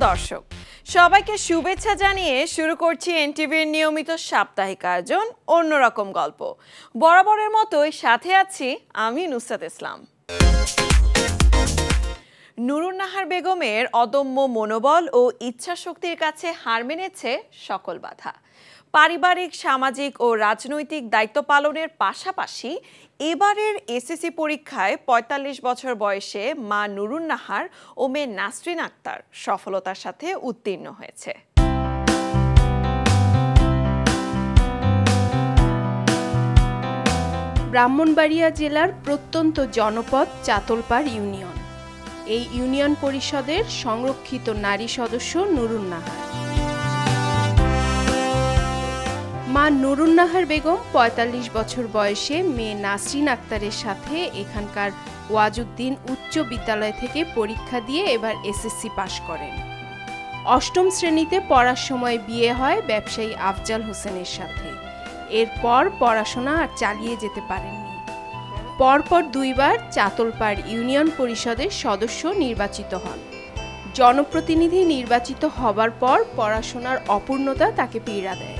দর্শক, সবাইকে শুভেচ্ছা জানিয়ে শুরু করছি এনটিভির নিয়মিত সাপ্তাহিক আয়োজন অন্যরকম গল্প। বরাবরের মতোই সাথে আছি আমি নুসরাত ইসলাম। নুরুন নাহার বেগমের অদম্য মনোবল ও ইচ্ছাশক্তির কাছে হার মেনেছে সকল বাধা। পারিবারিক, সামাজিক ও রাজনৈতিক দায়িত্ব পালনের পাশাপাশি এবারের এসএসসি পরীক্ষায় ৪৫ বছর বয়সে মা নুরুন নাহার ও মেয়ে নাসরিন আক্তার সফলতার সাথে উত্তীর্ণ হয়েছে। ব্রাহ্মণবাড়িয়া জেলার প্রত্যন্ত জনপদ চাতলপাড় ইউনিয়ন। এই ইউনিয়ন পরিষদের সংরক্ষিত নারী সদস্য নুরুন নাহার। মা নুরুন নাহার বেগম ৪৫ বছর বয়সে মেয়ে নাসরিন আক্তারের সাথে এখানকার ওয়াজউদ্দিন উচ্চ বিদ্যালয় থেকে পরীক্ষা দিয়ে এবার এসএসসি পাশ করেন। অষ্টম শ্রেণীতে পড়ার সময় বিয়ে হয় ব্যবসায়ী আফজাল হোসেনের সাথে। এরপর পড়াশোনা আর চালিয়ে যেতে পারেননি। পরপর দুইবার চাতলপাড় ইউনিয়ন পরিষদের সদস্য নির্বাচিত হন। জনপ্রতিনিধি নির্বাচিত হবার পর পড়াশোনার অপূর্ণতা তাকে পীড়া দেয়।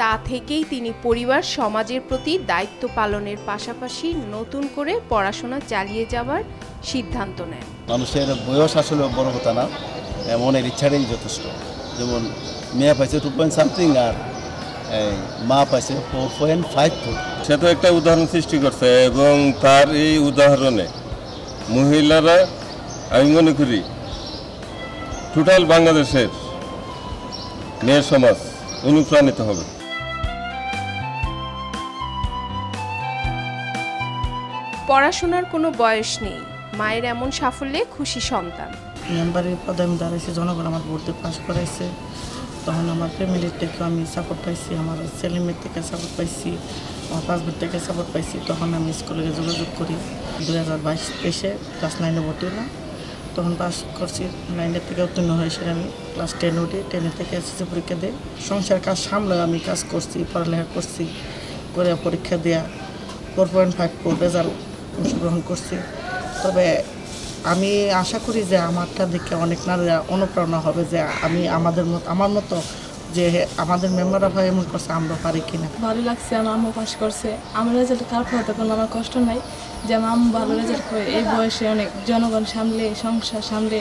তা থেকেই তিনি পরিবার সমাজের প্রতি দায়িত্ব পালনের পাশাপাশি নতুন করে পড়াশোনা চালিয়ে যাওয়ার সিদ্ধান্ত নেন। মানুষের বয়স আসলে বড় কথা না, মনের ইচ্ছাটাই যথেষ্ট। যেমন মেয়ে পাইছে 2.something আর মা পাইছে 4.54। সে তো একটা উদাহরণ সৃষ্টি করছে এবং তার এই উদাহরণে মহিলারা আমি মনে করি টোটাল বাংলাদেশের মেয়ের সমাজ অনুপ্রাণিত হবে। পড়াশোনার কোনো বয়স নেই, মায়ের এমন সাফল্যে খুশি সন্তান। মেম্বারের পদে আমি দাঁড়াইছি, জনগণ আমার ভোটে পাশ করাইছে। তখন আমার ফ্যামিলির থেকে আমি সাপোর্ট পাইছি, আমার ছেলে মেয়ের থেকে সাপোর্ট পাইছি, আমার হাজবেন্ড থেকে সাপোর্ট পাইছি। তখন আমি স্কুলে যোগাযোগ করি। 2022-23 ক্লাস 9-এ ভর্তি হলাম। তখন পাস করছি, 9-এর থেকে উত্তীর্ণ হয়েছি। আমি ক্লাস 10 উঠি, 10 থেকে এসএসসি পরীক্ষা দিই। সংসার কাজ সামলে আমি কাজ করছি, পড়ালেখা করছি, করে পরীক্ষা দেওয়া 4.54 রেজাল্ট অংশগ্রহণ করছি। তবে আমি আশা করি যে আমারটা দেখে অনেক নারীরা অনুপ্রেরণা হবে যে আমি আমার মতো যে আমাদের মেম্বাররা ভাই এমন করছে, আমরা পারি কিনা। ভালো লাগছে, আমার আম্মু পাস করছে। আমার রেজাল্ট খারাপ হতে কোনো আমার কষ্ট নাই, যে আমার আম্মু ভালো রেজাল্ট করে এই বয়সে অনেক জনগণ সামলে, সংসার সামলে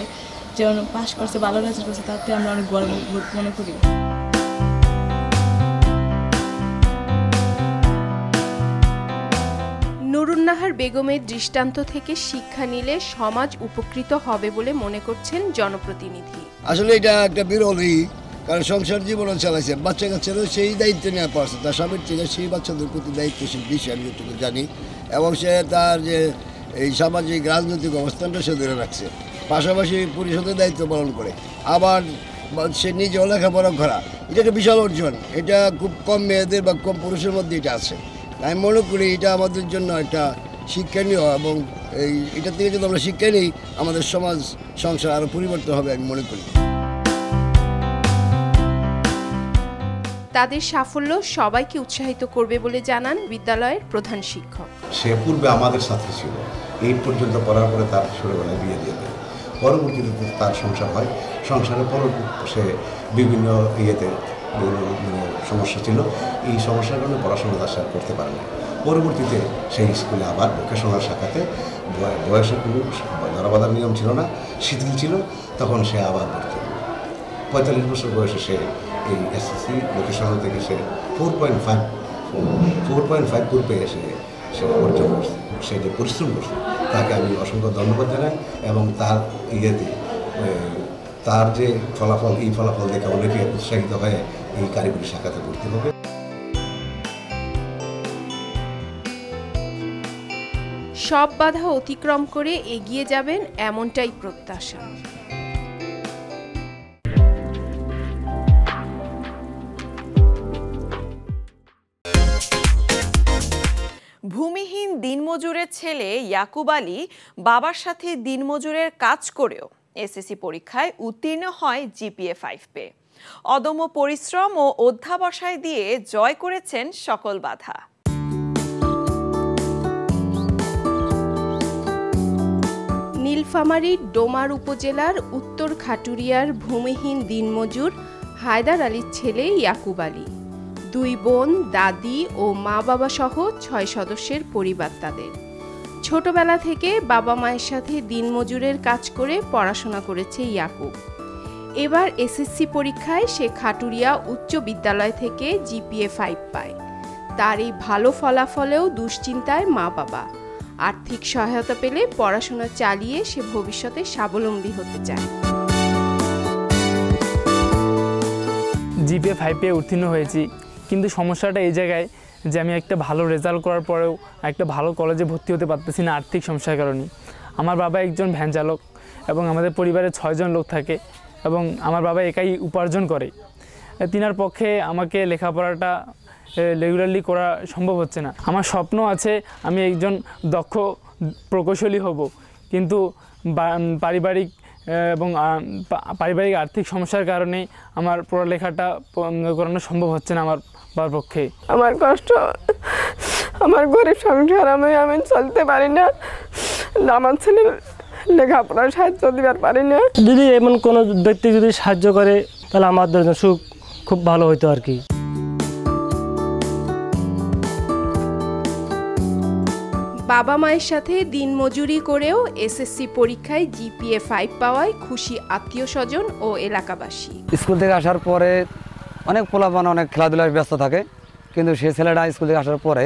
যে পাস করছে, ভালো রেজাল্ট করছে, তাতে আমরা অনেক গর্ব মনে করি। নুরুন নাহার বেগমের দৃষ্টান্ত থেকে শিক্ষা নিলে সমাজ উপকৃত হবে বলে মনে করছেন জনপ্রতিনিধি। আসলে এটা একটা বিরলই, কারণ সংসার জীবন চালাইছে, বাচ্চা কাচ্চারও সেই দায়িত্ব নেওয়া পারছে। তার স্বামীর থেকে সেই বাচ্চাদের প্রতি দায়িত্বশীল বেশি, আমি যেটুকু জানি। এবং সে তার যে এই সামাজিক রাজনৈতিক অবস্থানটা সে ধরে রাখছে, পাশাপাশি পরিষদের দায়িত্ব পালন করে, আবার সে নিজেও লেখাপড়া করা। এটা একটা বিশাল অর্জন। এটা খুব কম মেয়েদের বা কম পুরুষের মধ্যে এটা আছে। আমি মনে করি এটা আমাদের জন্য একটা শিক্ষণীয়, এবং এটা থেকে যদি আমরা শিক্ষা নিই, আমাদের সমাজ সংসার আরও পরিবর্তন হবে আমি মনে করি। তাদের সাফল্য সবাইকে উৎসাহিত করবে বলে জানান বিদ্যালয়ের প্রধান শিক্ষক। সে পূর্বে আমাদের সাথে ছিল, 8 পর্যন্ত পড়ার পরে তার ছোটোবেলায় বিয়ে দিয়ে দেয়। পরবর্তীতে তার সংসার হয়, সংসারের পর সে বিভিন্ন সমস্যা ছিল। এই সমস্যার কারণে পড়াশোনা তার সাথে করতে পারে না। পরবর্তীতে সেই স্কুলে আবার ভোকেশনাল শাখাতে, বয়সের কোনো ধরাবাঁধার নিয়ম ছিল না, শিথিল ছিল, তখন সে আবার ভর্তি হল। 45 বছর বয়সে সে এই এসএসসি ভোকেশনাল থেকে সে 4.54 পেয়ে সে অর্জন করছে। সে যে পরিশ্রম করছে তাকে আমি অসংখ্য ধন্যবাদ জানাই। এবং তার তার যে ফলাফল, এই ফলাফল দেখে অনেকে উৎসাহিত হয়ে এই কারিগরি শাখাতে ভর্তি হবে। সব বাধা অতিক্রম করে এগিয়ে যাবেন এমনটাই প্রত্যাশা। ভূমিহীন দিনমজুরের ছেলে ইয়াকুব আলী বাবার সাথে দিনমজুরের কাজ করেও এসএসসি পরীক্ষায় উত্তীর্ণ হয় জিপিএ 5 পেয়ে। অদম্য পরিশ্রম ও অধ্যাবসায় দিয়ে জয় করেছেন সকল বাধা। নীলফামারীর ডোমার উপজেলার উত্তর খাটুরিয়ার ভূমিহীন দিনমজুর হায়দার আলীর ছেলে ইয়াকুব আলী। 2 বোন, দাদি ও মা বাবা সহ 6 সদস্যের পরিবার তাদের। ছোটবেলা থেকে বাবা মায়ের সাথে দিনমজুরের কাজ করে পড়াশোনা করেছে ইয়াকুব। এবার এসএসসি পরীক্ষায় সে খাটুরিয়া উচ্চ বিদ্যালয় থেকে জিপিএ 5 পায়। তার এই ভালো ফলাফলেও দুশ্চিন্তায় মা বাবা। আর্থিক সহায়তা পেলে পড়াশোনা চালিয়ে সে ভবিষ্যতে স্বাবলম্বী হতে চায়। জিপিএ 5 পেয়ে উত্তীর্ণ হয়েছি, কিন্তু সমস্যাটা এই জায়গায় যে আমি একটা ভালো রেজাল্ট করার পরেও একটা ভালো কলেজে ভর্তি হতে পারতেছি না আর্থিক সমস্যার কারণে। আমার বাবা একজন ভ্যান চালক এবং আমাদের পরিবারে 6 জন লোক থাকে এবং আমার বাবা একাই উপার্জন করে। তিনার পক্ষে আমাকে লেখাপড়াটা রেগুলারলি করা সম্ভব হচ্ছে না। আমার স্বপ্ন আছে আমি একজন দক্ষ প্রকৌশলী হব, কিন্তু পারিবারিক আর্থিক সমস্যার কারণে আমার পড়ালেখাটা করানো সম্ভব হচ্ছে না আমার বাবার পক্ষে। আমার কষ্ট, আমার গরিব সংসার, আমি চলতে পারি না, আমার ছেলের লেখাপড়ার সাহায্য দিবার পারি না। যদি এমন কোনো ব্যক্তি যদি সাহায্য করে তাহলে আমাদের সুখ খুব ভালো হইতো আর কি। বাবা মায়ের সাথে দিনমজুরি করেও এসএসসি পরীক্ষায় জিপিএ 5 পাওয়ায় খুশি আত্মীয় স্বজন ও এলাকাবাসী। স্কুল থেকে আসার পরে অনেক পোলাপান অনেক খেলাধুলায় ব্যস্ত থাকে, কিন্তু সে ছেলেটা স্কুল থেকে আসার পরে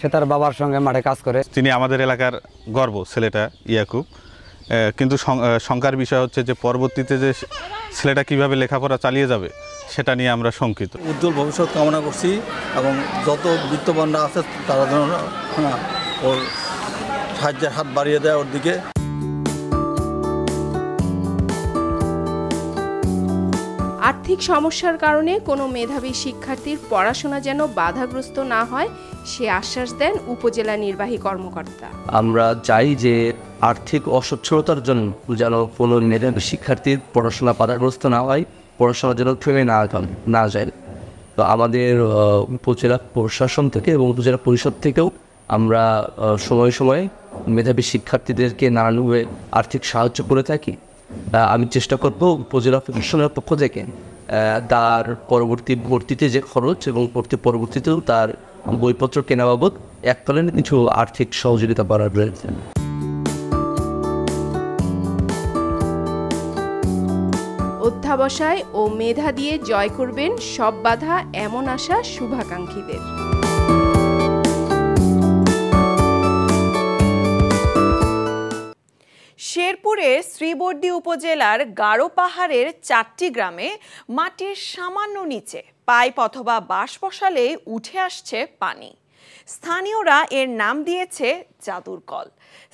সে তার বাবার সঙ্গে মাঠে কাজ করে। তিনি আমাদের এলাকার গর্ব ছেলেটা ইয়াকুব, কিন্তু শঙ্কার বিষয় হচ্ছে যে পরবর্তীতে যে ছেলেটা কিভাবে লেখাপড়া চালিয়ে যাবে সেটা নিয়ে আমরা শঙ্কিত। উজ্জ্বল ভবিষ্যৎ কামনা করছি এবং যত বিত্তবানরা আছে তারা যেন ওর সাহায্যের হাত বাড়িয়ে দেয় ওর দিকে। আর্থিক সমস্যার কারণে কোনো মেধাবী শিক্ষার্থীর পড়াশোনা যেন বাধাগ্রস্ত না হয় সে আশ্বাস দেন উপজেলা নির্বাহী কর্মকর্তা। আমরা চাই যে আর্থিক অসচ্ছলতার জন্য যেন কোনো মেধাবী শিক্ষার্থীর পড়াশোনা বাধাগ্রস্ত না হয়, পড়াশোনা যেন থেমে না যায়। তো আমাদের উপজেলা প্রশাসন থেকে এবং উপজেলা পরিষদ থেকেও আমরা সময়ে সময়ে মেধাবী শিক্ষার্থীদেরকে নানানভাবে আর্থিক সাহায্য করে থাকি। আমি চেষ্টা করব উপজেলা প্রশাসনের পক্ষ থেকে তার ভর্তিতে যে খরচ এবং পরবর্তীতেও তার বইপত্র কেনা বাবদ এককালীন কিছু আর্থিক সহযোগিতা করার রয়েছে। অধ্যাবসায় ও মেধা দিয়ে জয় করবেন সব বাধা, এমন আশা শুভাকাঙ্ক্ষীদের। শেরপুরের শ্রীবর্দী উপজেলার গারো পাহাড়ের 4টি গ্রামে মাটির সামান্য নিচে পাইপ অথবা বাঁশ বসালে উঠে আসছে পানি। স্থানীয়রা এর নাম দিয়েছে জাদুর কল।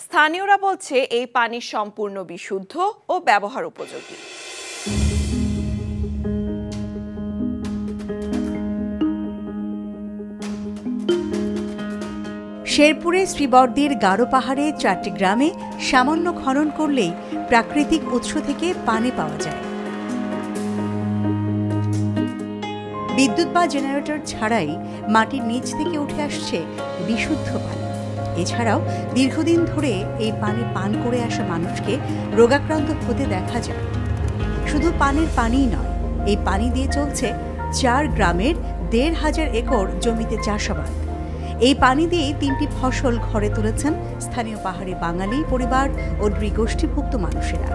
স্থানীয়রা বলছে এই পানি সম্পূর্ণ বিশুদ্ধ ও ব্যবহার উপযোগী। শেরপুরে শ্রীবর্দীর গারো পাহাড়ে 4টি গ্রামে সামান্য খনন করলেই প্রাকৃতিক উৎস থেকে পানি পাওয়া যায়। বিদ্যুৎ বা জেনারেটর ছাড়াই মাটির নিচ থেকে উঠে আসছে বিশুদ্ধ পানি। এছাড়াও দীর্ঘদিন ধরে এই পানি পান করে আসা মানুষকে রোগাক্রান্ত হতে দেখা যায়। শুধু পানির পানিই নয়, এই পানি দিয়ে চলছে 4 গ্রামের 1,500 একর জমিতে চাষাবাদ। এই পানি দিয়ে 3টি ফসল ঘরে তুলেছেন স্থানীয় পাহাড়ি বাঙালি পরিবার ও নৃগোষ্ঠীভুক্ত মানুষেরা।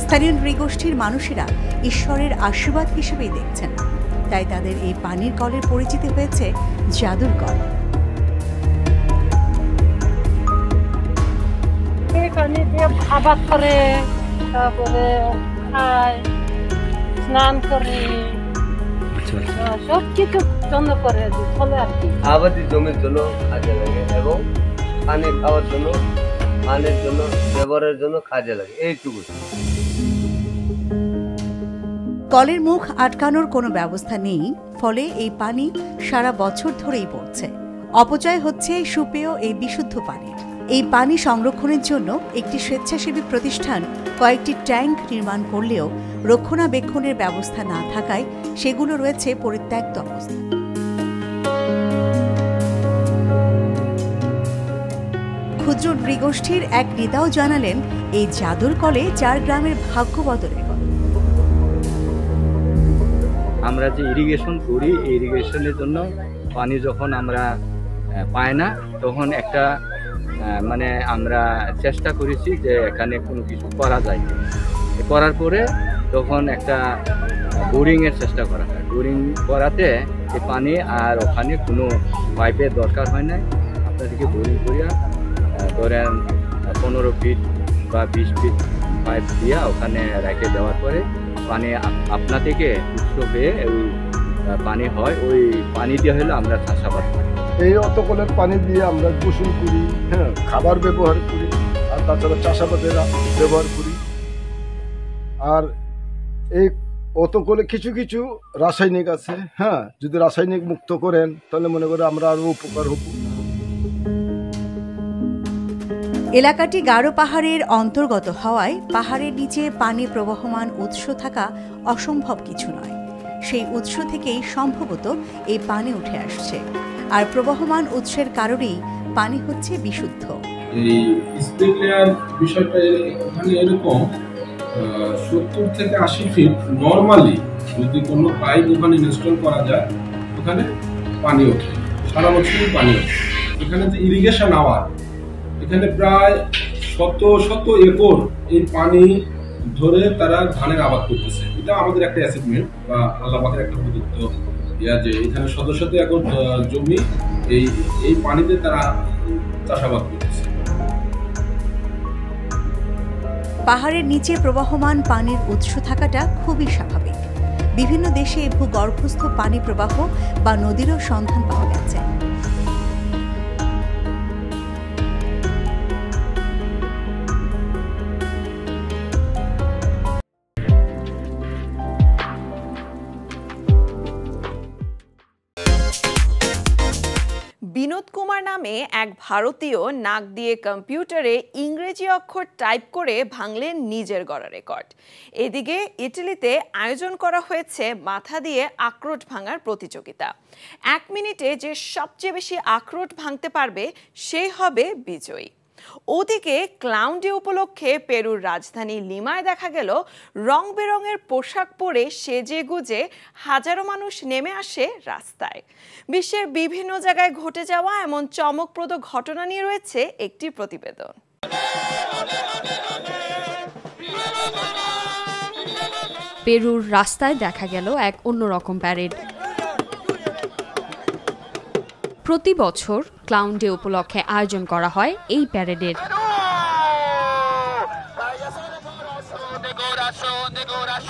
স্থানীয় নৃগোষ্ঠীর মানুষেরা ঈশ্বরের আশীর্বাদ হিসেবেই দেখছেন, তাই তাদের এই পানির কলের পরিচিতি হয়েছে জাদুর কল। পানি দিয়ে আবাদ করে, তারপরে খায়, স্নান করে, সব কিছু জন্য করে ফলে আর কি। আবাদি জমির জন্য কাজে লাগে এবং পানি খাওয়ার জন্য, পানির জন্য, ব্যবহারের জন্য কাজে লাগে, এইটুকু। কলের মুখ আটকানোর কোনো ব্যবস্থা নেই, ফলে এই পানি সারা বছর ধরেই পড়ছে। অপচয় হচ্ছে সুপেয় এই বিশুদ্ধ পানির। এই পানি সংরক্ষণের জন্য একটি স্বেচ্ছাসেবী প্রতিষ্ঠান কয়েকটি ট্যাঙ্ক নির্মাণ করলেও রক্ষণাবেক্ষণের ব্যবস্থা না থাকায় সেগুলো রয়েছে পরিত্যক্ত অবস্থায়। ক্ষুদ্র নৃগোষ্ঠীর এক নেতাও জানালেন এই জাদুর কলে 4 গ্রামের ভাগ্য বদলের কথা। আমরা যে ইরিগেশন করি, এই ইরিগেশনের জন্য পানি যখন আমরা পাই না, তখন একটা মানে আমরা চেষ্টা করেছি যে এখানে কোনো কিছু করা যায়। করার পরে তখন একটা বোরিংয়ের চেষ্টা করা হয়। বোরিং করাতে এই পানি আর ওখানে কোনো পাইপের দরকার হয় না। আপনাদেরকে বোরিং করিয়া ধরেন 15 ফিট বা 20 ফিট পাইপ দিয়া ওখানে রেখে দেওয়ার পরে পানি আপনা থেকে উৎস হয়ে ওই পানি হয়। ওই পানি দিয়ে হলে আমরা চাষাবাদ করি। এই অতকলের পানি দিয়ে আমরা গোসল করি, হ্যাঁ, খাবার ব্যবহার করি, আর তাছাড়া চাষাবাদের ব্যবহার করি। আর এই অতকলে কিছু কিছু রাসায়নিক আছে, হ্যাঁ, যদি রাসায়নিক মুক্ত করেন তাহলে মনে করে আমরা আরো উপকার হব। এলাকাটি গারো পাহাড়ের অন্তর্গত হওয়ায় পাহাড়ের নিচে পানি প্রবহমান উৎস থাকা অসম্ভব কিছু নয়। সেই উৎস থেকেই সম্ভবত এই পানি উঠে আসছে, আর প্রবহমান উৎসের কারণেই পানি হচ্ছে বিশুদ্ধ। এই স্প্রিং লেয়ার বিষয়টা ওখানে এরকম 70 থেকে 80 ফিট নরমালি যদি কোনো পাইপ ওখানে ইনস্টল করা যায়, ওখানে পানি ওঠে, সারা বছরই পানি ওঠে। এখানে যে ইরিগেশন আওয়ার, এখানে প্রায় শত একর এই পানি ধরে তারা ধানের আবাদ করতেছে। এটা আমাদের একটা অ্যাচিভমেন্ট বা আল্লাহর একটা প্রদত্ত ইয়া যে এখানে শত একর জমি এই পানিতে তারা চাষাবাদ করতেছে। পাহাড়ের নিচে প্রবহমান পানির উৎস থাকাটা খুবই স্বাভাবিক। বিভিন্ন দেশে ভূগর্ভস্থ পানি প্রবাহ বা নদীরও সন্ধান পাওয়া গেছে। বিনোদ কুমার নামে এক ভারতীয় নাক দিয়ে কম্পিউটারে ইংরেজি অক্ষর টাইপ করে ভাঙলেন নিজের গড়া রেকর্ড। এদিকে ইটালিতে আয়োজন করা হয়েছে মাথা দিয়ে আখরোট ভাঙার প্রতিযোগিতা। 1 মিনিটে যে সবচেয়ে বেশি আখরোট ভাঙতে পারবে সেই হবে বিজয়ী। ওদিকে ক্লাউন ডে উপলক্ষে পেরুর রাজধানী লিমায় দেখা গেল রং বেরঙের পোশাক পরে সেজে গুজে হাজারো মানুষ নেমে আসে রাস্তায়। বিশ্বের বিভিন্ন জায়গায় ঘটে যাওয়া এমন চমকপ্রদ ঘটনা নিয়ে রয়েছে একটি প্রতিবেদন। পেরুর রাস্তায় দেখা গেল এক অন্যরকম প্যারেড। প্রতি বছর ক্লাউন ডে উপলক্ষে আয়োজন করা হয় এই প্যারেডের।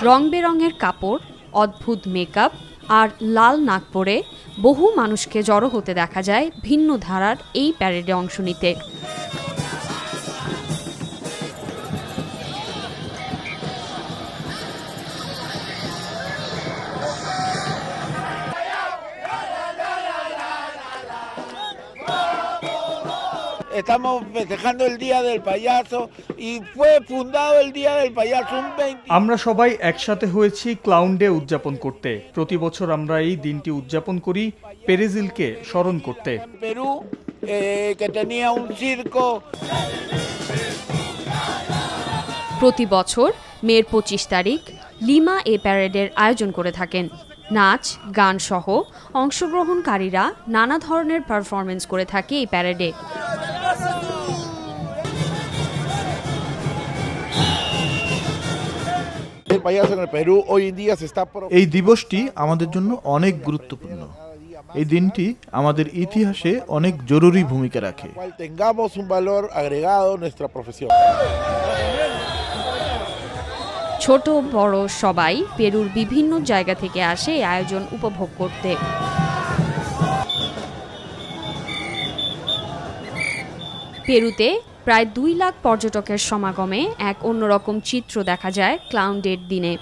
রং বেরঙের কাপড়, অদ্ভুত মেকআপ আর লাল নাক পরে বহু মানুষকে জড়ো হতে দেখা যায় ভিন্ন ধারার এই প্যারেডে অংশ নিতে। Estamos festejando el Día del Payaso y fue fundado el Día del Payaso un 20। আমরা সবাই একসাথে হয়েছি ক্লাউন ডে উদযাপন করতে। প্রতি বছর আমরা এই দিনটি উদযাপন করি পেরেজিলকে স্মরণ করতে। Perú que tenía un circo। প্রতি বছর মের 25 তারিখ লিমা এই প্যারেডের আয়োজন করে থাকেন। নাচ, গান সহ অংশগ্রহণকারীরা নানা ধরনের পারফরমেন্স করে থাকে এই প্যারেডে। এই দিবসটি আমাদের জন্য অনেক গুরুত্বপূর্ণ। এই দিনটি আমাদের ইতিহাসে অনেক জরুরি ভূমিকা রাখে। ছোট বড় সবাই পেরুর বিভিন্ন জায়গা থেকে আসে এই আয়োজন উপভোগ করতে। পেরুতে প্রায় 2 লাখ পর্যটকের সমাগমে এক অন্যরকম চিত্র দেখা যায় ক্লাউন ডের দিনে।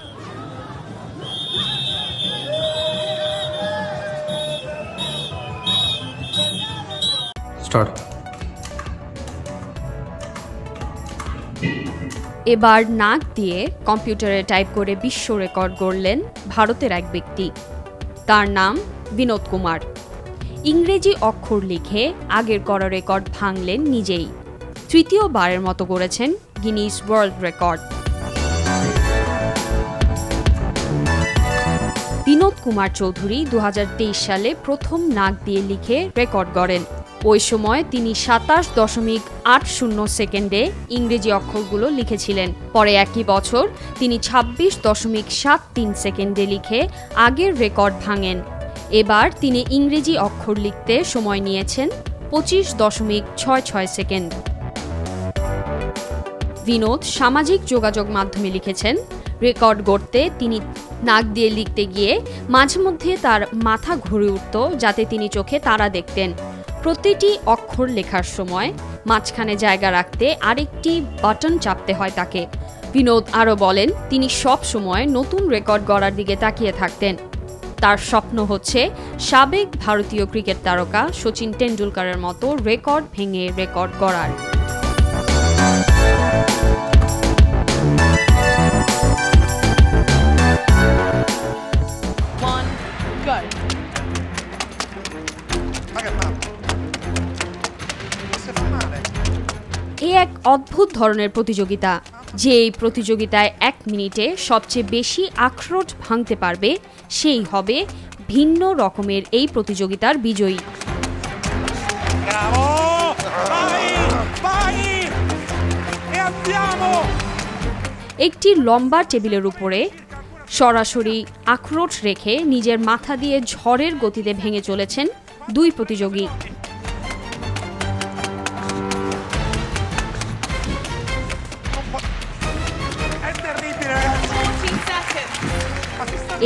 এবার নাক দিয়ে কম্পিউটারে টাইপ করে বিশ্ব রেকর্ড গড়লেন ভারতের এক ব্যক্তি। তার নাম বিনোদ কুমার। ইংরেজি অক্ষর লিখে আগের করা রেকর্ড ভাঙলেন নিজেই। তৃতীয়বারের মতো গড়েছেন Guinness World Record. Binod Kumar Choudhary 2023 সালে প্রথম নাক দিয়ে লিখে রেকর্ড গড়েন। ওই সময় তিনি 27.80 সেকেন্ডে ইংরেজি অক্ষরগুলো লিখেছিলেন। পরে একই বছর তিনি 26.73 সেকেন্ডে লিখে আগের রেকর্ড ভাঙেন। এবার তিনি ইংরেজি অক্ষর লিখতে সময় নিয়েছেন 25.66 সেকেন্ড। বিনোদ সামাজিক যোগাযোগ মাধ্যমে লিখেছেন, রেকর্ড গড়তে তিনি নাক দিয়ে লিখতে গিয়ে মাঝে মধ্যে তার মাথা ঘুরে উঠত যাতে তিনি চোখে তারা দেখতেন। প্রতিটি অক্ষর লেখার সময় মাঝখানে জায়গা রাখতে আরেকটি বাটন চাপতে হয় তাকে। বিনোদ আরও বলেন, তিনি সব সময় নতুন রেকর্ড গড়ার দিকে তাকিয়ে থাকতেন। তার স্বপ্ন হচ্ছে সাবেক ভারতীয় ক্রিকেট তারকা সচিন টেন্ডুলকারের মতো রেকর্ড ভেঙে রেকর্ড গড়ার। এ এক অদ্ভুত ধরনের প্রতিযোগিতা, যে এই প্রতিযোগিতায় 1 মিনিটে সবচেয়ে বেশি আখরোট ভাঙতে পারবে সেই হবে ভিন্ন রকমের এই প্রতিযোগিতার বিজয়ী। একটি লম্বা টেবিলের উপরে সরাসরি আখরোট রেখে নিজের মাথা দিয়ে ঝড়ের গতিতে ভেঙে চলেছেন 2 প্রতিযোগী।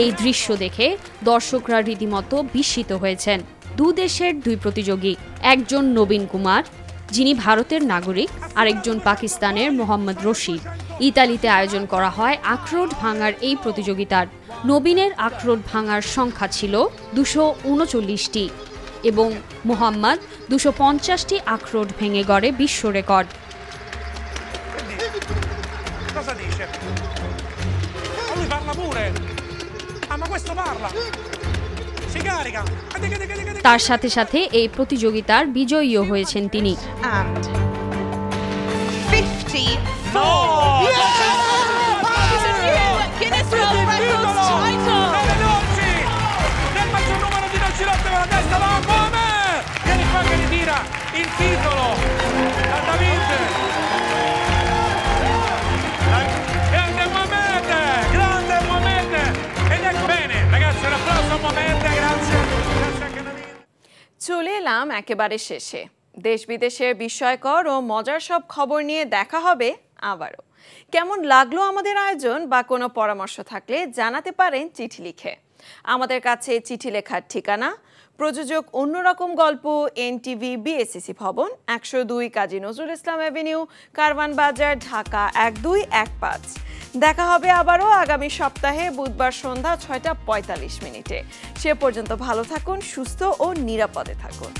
এই দৃশ্য দেখে দর্শকরা রীতিমতো বিস্মিত হয়েছেন। 2 দেশের 2 প্রতিযোগী, একজন নবীন কুমার যিনি ভারতের নাগরিক, আরেকজন পাকিস্তানের মোহাম্মদ রশিদ। ইতালিতে আয়োজন করা হয় আখরোট ভাঙার এই প্রতিযোগিতার। নবীনের আখরোট ভাঙার সংখ্যা ছিল 239টি এবং মোহাম্মদ 250টি আখরোট ভেঙে গড়ে বিশ্ব রেকর্ড। তার সাথে সাথে এই প্রতিযোগিতার বিজয়ীও হয়েছেন তিনি। চলে এলাম একেবারে শেষে। দেশ বিদেশের বিস্ময়কর ও মজার সব খবর নিয়ে দেখা হবে আবারও। কেমন লাগলো আমাদের আয়োজন বা কোনো পরামর্শ থাকলে জানাতে পারেন চিঠি লিখে। আমাদের কাছে চিঠি লেখার ঠিকানা প্রযোজক অন্যরকম গল্প, এনটিভি, বিএসসিসি ভবন, 102 কাজী নজরুল ইসলাম এভিনিউ, কারওয়ান বাজার, ঢাকা 1215। দেখা হবে আবারও আগামী সপ্তাহে বুধবার সন্ধ্যা 6টা 45 মিনিটে। সে পর্যন্ত ভালো থাকুন, সুস্থ ও নিরাপদে থাকুন।